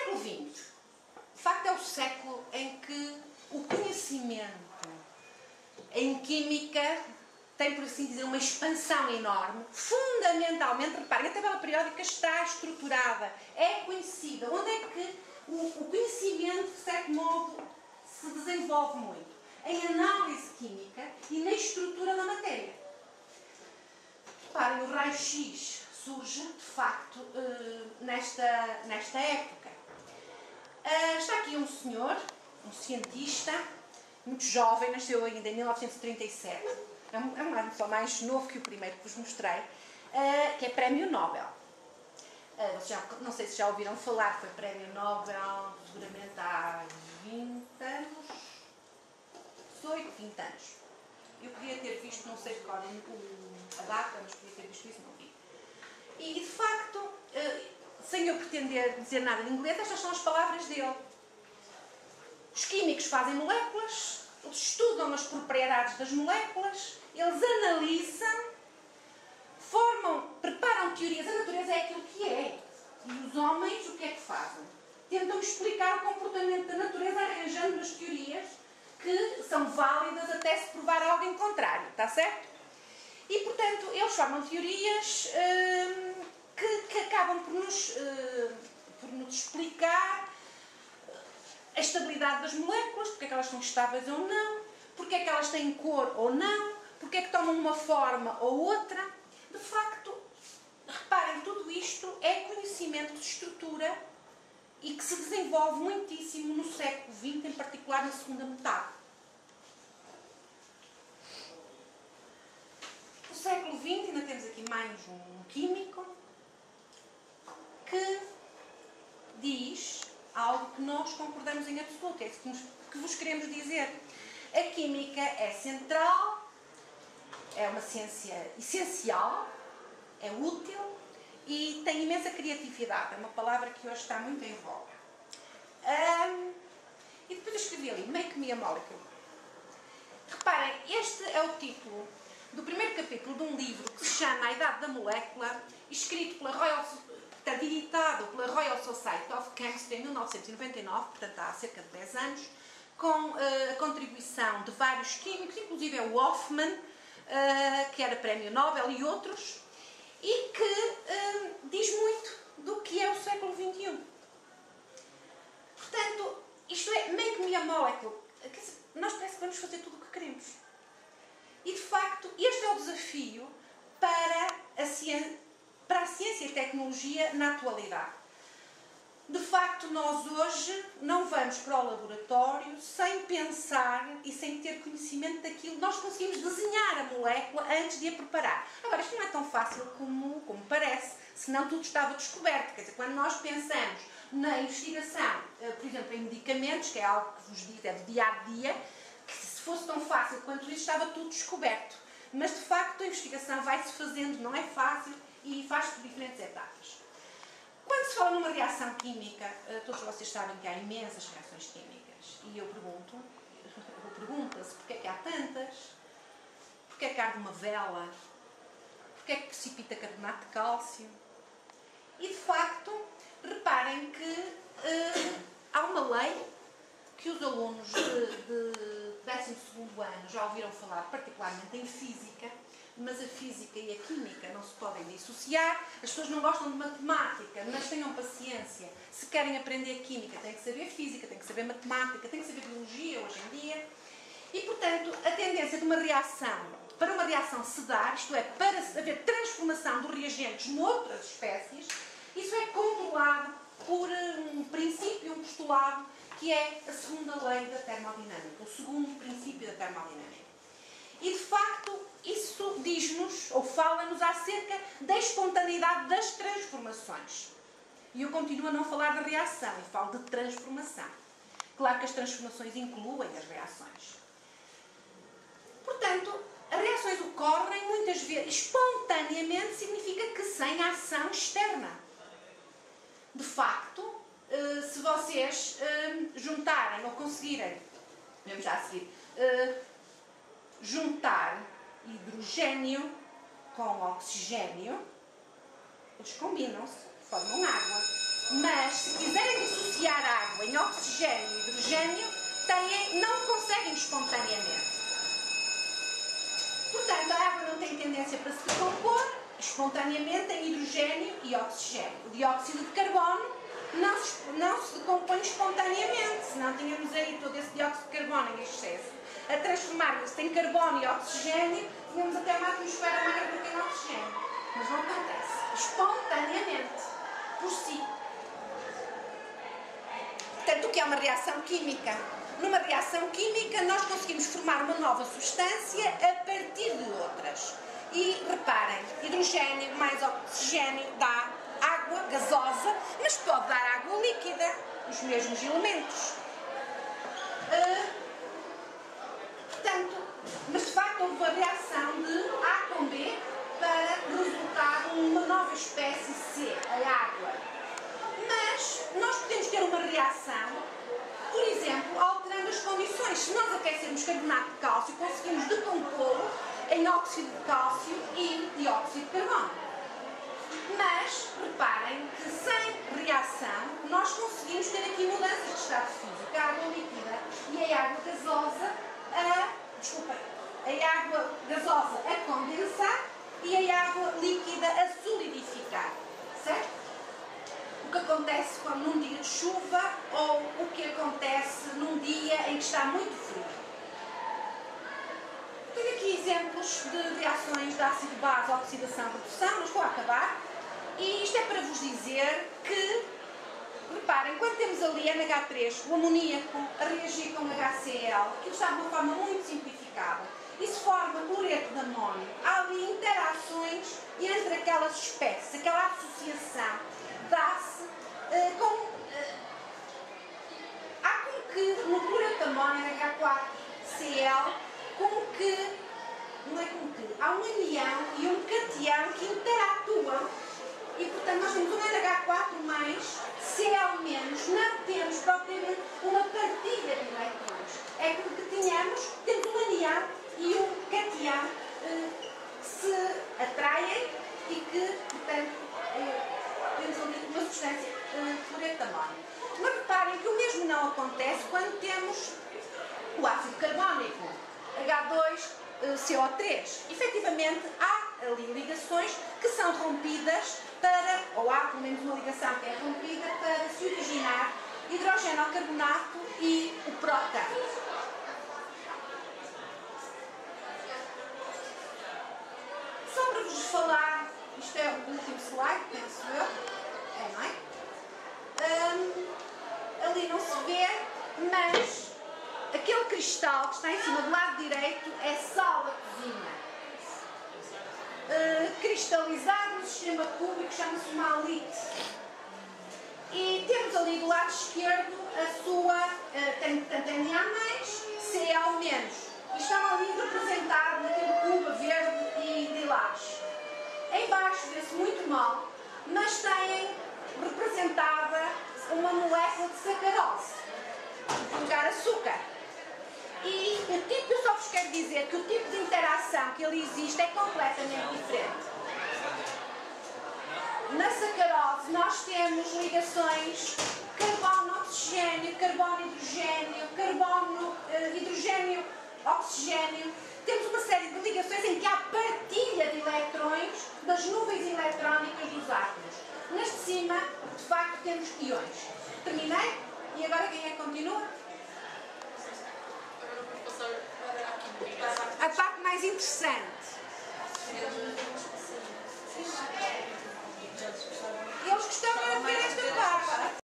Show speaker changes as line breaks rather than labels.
século XX, de facto, é o século em que o conhecimento em química tem, por assim dizer, uma expansão enorme. Fundamentalmente, reparem, a tabela periódica está estruturada, é conhecida. Onde é que o conhecimento, de certo modo, se desenvolve muito? Em análise química e na estrutura da matéria. Reparem, o raio-x surge, de facto, nesta época. Está aqui um senhor, um cientista, muito jovem, nasceu ainda em 1937. É um ano só mais novo que o primeiro que vos mostrei, que é Prémio Nobel. Não sei se já ouviram falar, foi Prémio Nobel seguramente há 20 anos, 18, 20 anos. Eu podia ter visto, não sei de cor a data, mas podia ter visto isso, não vi. E, de facto, sem eu pretender dizer nada em inglês, estas são as palavras dele. Os químicos fazem moléculas, eles estudam as propriedades das moléculas, eles analisam, preparam teorias. A natureza é aquilo que é. E os homens, o que é que fazem? Tentam explicar o comportamento da natureza arranjando umas teorias que são válidas até se provar algo em contrário, está certo? E, portanto, eles formam teorias que acabam por nos explicar a estabilidade das moléculas, porque é que elas são estáveis ou não, porque é que elas têm cor ou não, porque é que tomam uma forma ou outra. De facto, reparem, tudo isto é conhecimento de estrutura e que se desenvolve muitíssimo no século XX, em particular na segunda metade. No século XX ainda temos aqui mais um químico que diz algo que nós concordamos em absoluto, é isso que vos queremos dizer. A química é central, é uma ciência essencial, é útil e tem imensa criatividade, é uma palavra que hoje está muito em voga. E depois eu escrevi ali, Make Me a Molecule. Reparem, este é o título do primeiro capítulo de um livro que se chama A Idade da Molécula, escrito editado pela Royal Society of Chemistry em 1999, portanto há cerca de 10 anos, com a contribuição de vários químicos, inclusive é o Hoffman, que era Prémio Nobel, e outros, e que diz muito do que é o século XXI. Portanto, isto é Make Me a Molecule. Nós parece que vamos fazer tudo o que queremos. E, de facto, este é o desafio para a ciência e tecnologia na atualidade. De facto, nós hoje não vamos para o laboratório sem pensar e sem ter conhecimento daquilo. Nós conseguimos desenhar a molécula antes de a preparar. Agora, isto não é tão fácil como parece, senão tudo estava descoberto. Quer dizer, quando nós pensamos na investigação, por exemplo, em medicamentos, que é algo que vos digo, é do dia a dia, que se fosse tão fácil quanto isso, estava tudo descoberto. Mas, de facto, a investigação vai-se fazendo, não é fácil, e faz-se por diferentes etapas. Quando se fala numa reação química, todos vocês sabem que há imensas reações químicas. E eu pergunto-se porque é que há tantas? Porque é que arde uma vela? Porque é que precipita carbonato de cálcio? E, de facto, reparem que há uma lei que os alunos de 12º ano já ouviram falar, particularmente em física, mas a física e a química não se podem dissociar. As pessoas não gostam de matemática, mas tenham paciência. Se querem aprender química, têm que saber física, têm que saber matemática, têm que saber biologia hoje em dia. E, portanto, a tendência de uma reação, para uma reação se dar, isto é, para haver transformação de reagentes noutras espécies, isso é controlado por um princípio, um postulado, que é a segunda lei da termodinâmica, o segundo princípio da termodinâmica. E, de facto, isso diz-nos, ou fala-nos acerca da espontaneidade das transformações. E eu continuo a não falar da reação, e falo de transformação. Claro que as transformações incluem as reações. Portanto, as reações ocorrem muitas vezes espontaneamente, significa que sem ação externa. De facto, se vocês juntarem ou conseguirem, vamos já a seguir, juntar hidrogênio com oxigênio, eles combinam-se, formam água. Mas se quiserem dissociar água em oxigênio e hidrogênio, não conseguem espontaneamente. Portanto, a água não tem tendência para se decompor espontaneamente em hidrogênio e oxigênio. O dióxido de carbono não se decompõe espontaneamente, senão tínhamos aí todo esse dióxido de carbono em excesso a transformar-se em carbono e oxigênio, tínhamos até uma atmosfera mais rica em oxigênio. Mas não acontece. Espontaneamente, por si. Portanto, o que é uma reação química? Numa reação química, nós conseguimos formar uma nova substância a partir de outras. E reparem, hidrogênio mais oxigênio dá água gasosa, mas pode dar água líquida, os mesmos elementos. Portanto, mas de facto houve a reação de A com B para resultar uma nova espécie C, a água. Mas nós podemos ter uma reação, por exemplo, alterando as condições. Se nós aquecermos carbonato de cálcio, conseguimos decompô-lo em óxido de cálcio e dióxido de carbono. Mas, reparem que sem reação, nós conseguimos ter aqui mudanças de estado físico. A água líquida e a água gasosa a água gasosa a condensar e a água líquida a solidificar. Certo? O que acontece num dia de chuva ou o que acontece num dia em que está muito frio. Tenho aqui exemplos de reações de ácido-base, oxidação e redução, mas vou acabar. E isto é para vos dizer que, reparem, quando temos ali NH3, o amoníaco, a reagir com HCl, que está de uma forma muito simplificada, e se forma cloreto de amónio, há ali interações entre aquelas espécies, aquela associação dá-se há com que no cloreto de amónio, NH4Cl, há um anião e um cation que interatuam. E, portanto, nós temos um NH4+, Cl-, não temos propriamente uma partilha de elétrons. É como que temos um anião e um cation que se atraem e que, portanto, temos ali uma substância cloreto de amónio. Mas reparem que o mesmo não acontece quando temos o ácido carbónico, H2CO3. Efetivamente, há ali ligações que são rompidas ou há pelo menos uma ligação que é rompida para se originar hidrogênio ao carbonato e o prótão. Só para vos falar, isto é o último slide, penso eu, não é? Ali não se vê, mas aquele cristal que está em cima do lado direito é sal da cozinha. Cristalizado no sistema cúbico, chama-se uma halite. E temos ali do lado esquerdo a sua, tem Na+, Cl-. E estão ali representados naquele cubo verde e lilás. Em baixo vê-se muito mal, mas têm representada uma molécula de sacarose, de lugar açúcar. E o tipo, eu só vos quero dizer que o tipo de interação que ali existe é completamente diferente. Na sacarose nós temos ligações carbono-oxigênio, carbono-hidrogênio, carbono-hidrogênio-oxigênio. Temos uma série de ligações em que há partilha de elétrons das nuvens eletrónicas dos átomos. Neste de cima, de facto, temos íons. Terminei? E agora quem é que continua? A parte mais interessante.